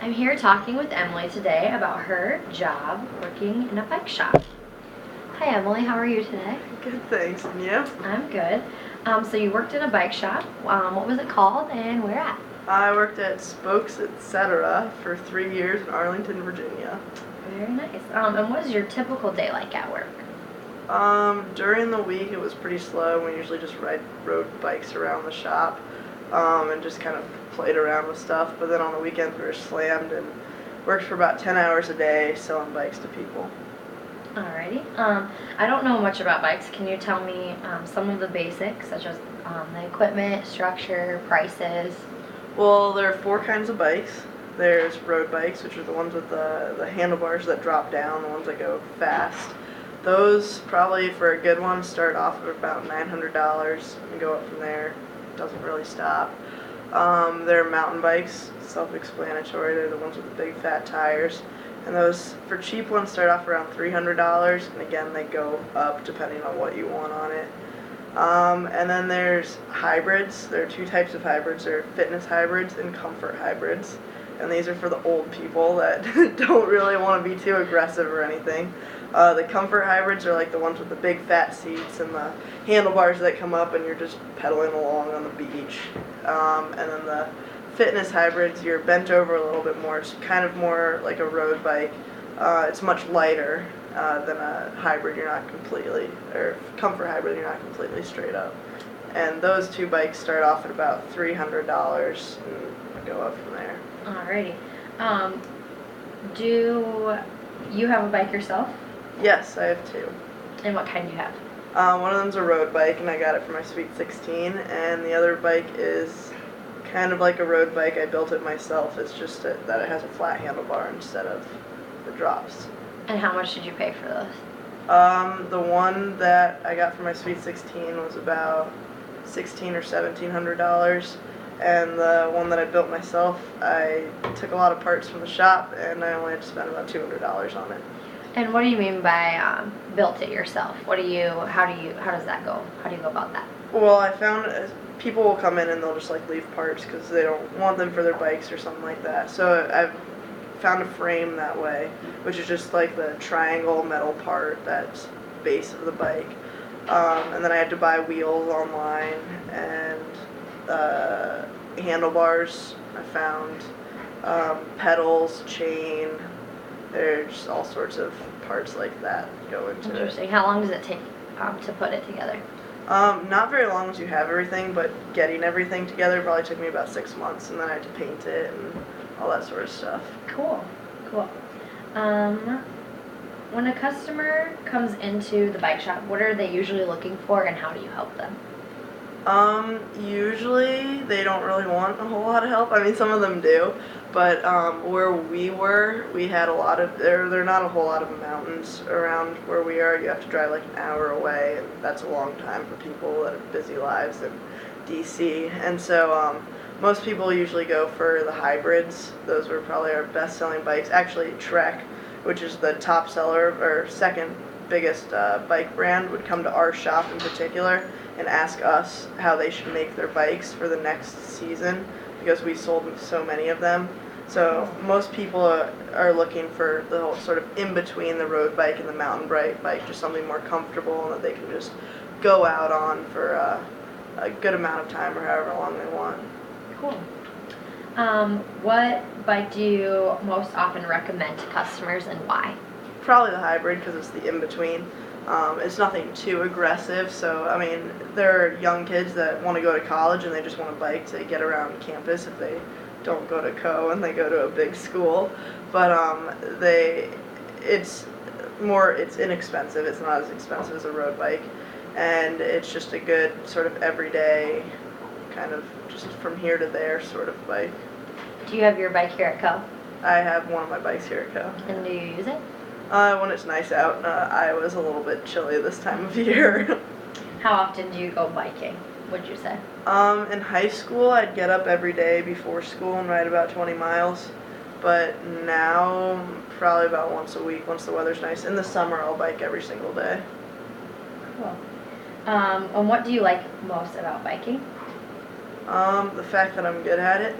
I'm here talking with Emily today about her job working in a bike shop. Hi Emily, how are you today? Good, thanks. And you? I'm good. So you worked in a bike shop. What was it called and where at? I worked at Spokes Etc. for 3 years in Arlington, Virginia. Very nice. And what is your typical day like at work? During the week it was pretty slow. We usually just rode bikes around the shop and just kind of played around with stuff. But then on the weekends we were slammed and worked for about 10 hours a day selling bikes to people. Alrighty. I don't know much about bikes. Can you tell me some of the basics, such as the equipment, structure, prices? Well, there are 4 kinds of bikes. There's road bikes, which are the ones with the handlebars that drop down, the ones that go fast. Those, probably for a good one, start off at about $900 and go up from there. Doesn't really stop. There are mountain bikes, self-explanatory. They're the ones with the big fat tires. And those, for cheap ones, start off around $300, and again, they go up depending on what you want on it. And then there's hybrids. There are 2 types of hybrids. There are fitness hybrids and comfort hybrids. And these are for the old people that don't really want to be too aggressive or anything. The comfort hybrids are like the ones with the big fat seats and the handlebars that come up and you're just pedaling along on the beach. And then the fitness hybrids, you're bent over a little bit more. It's kind of more like a road bike. It's much lighter than a hybrid. You're not completely, or comfort hybrid, you're not completely straight up. And those 2 bikes start off at about $300 and go up from there. Alrighty. Do you have a bike yourself? Yes, I have 2. And what kind do you have? One of them's a road bike, and I got it for my Sweet 16, and the other bike is kind of like a road bike. I built it myself. It's just that it has a flat handlebar instead of the drops. And how much did you pay for those? The one that I got for my Sweet 16 was about $1,600 or $1,700, and the one that I built myself, I took a lot of parts from the shop, and I only had to spend about $200 on it. And what do you mean by built it yourself? How does that go? How do you go about that? Well, I found people will come in and they'll just like leave parts because they don't want them for their bikes or something like that. So I've found a frame that way, which is just like the triangle metal part that's base of the bike. And then I had to buy wheels online and handlebars. I found pedals, chain. There's all sorts of parts like that go into it. Interesting. How long does it take to put it together? Not very long once you have everything, but getting everything together probably took me about 6 months, and then I had to paint it and all that sort of stuff. Cool. When a customer comes into the bike shop, what are they usually looking for and how do you help them? Usually they don't really want a whole lot of help. I mean, some of them do, but where we were, we had there are not a whole lot of mountains around where we are. You have to drive like an hour away, and that's a long time for people that have busy lives in DC. And so most people usually go for the hybrids. Those were probably our best-selling bikes. Actually, Trek, which is the top seller or second biggest bike brand, would come to our shop in particular and ask us how they should make their bikes for the next season because we sold so many of them. So most people are looking for the whole sort of in between the road bike and the mountain bike, just something more comfortable and that they can just go out on for a good amount of time or however long they want. Cool. What bike do you most often recommend to customers and why? Probably the hybrid because it's the in between. It's nothing too aggressive, so I mean, there are young kids that want to go to college and they just want a bike to get around campus if they don't go to Co and they go to a big school. But it's inexpensive. It's not as expensive as a road bike, and it's just a good sort of everyday, kind of just from here to there sort of bike. Do you have your bike here at Co? I have one of my bikes here at Co. And do you use it? When it's nice out. Iowa's a little bit chilly this time of year. How often do you go biking, would you say? In high school, I'd get up every day before school and ride about 20 miles. But now, probably about once a week, once the weather's nice. In the summer, I'll bike every single day. Cool. And what do you like most about biking? The fact that I'm good at it.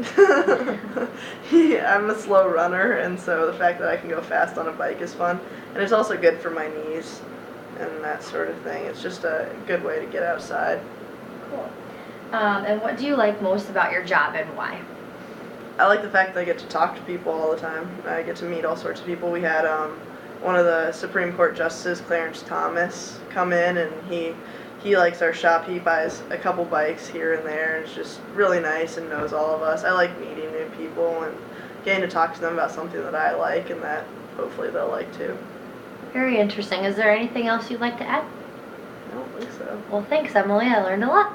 Yeah, I'm a slow runner, and so the fact that I can go fast on a bike is fun. And it's also good for my knees and that sort of thing. It's just a good way to get outside. Cool. And what do you like most about your job and why? I like the fact that I get to talk to people all the time. I get to meet all sorts of people. We had one of the Supreme Court justices, Clarence Thomas, come in, and he likes our shop. He buys a couple bikes here and there, and it's just really nice and knows all of us. I like meeting new people and getting to talk to them about something that I like and that hopefully they'll like too. Very interesting. Is there anything else you'd like to add? I don't think so. Well, thanks, Emily. I learned a lot.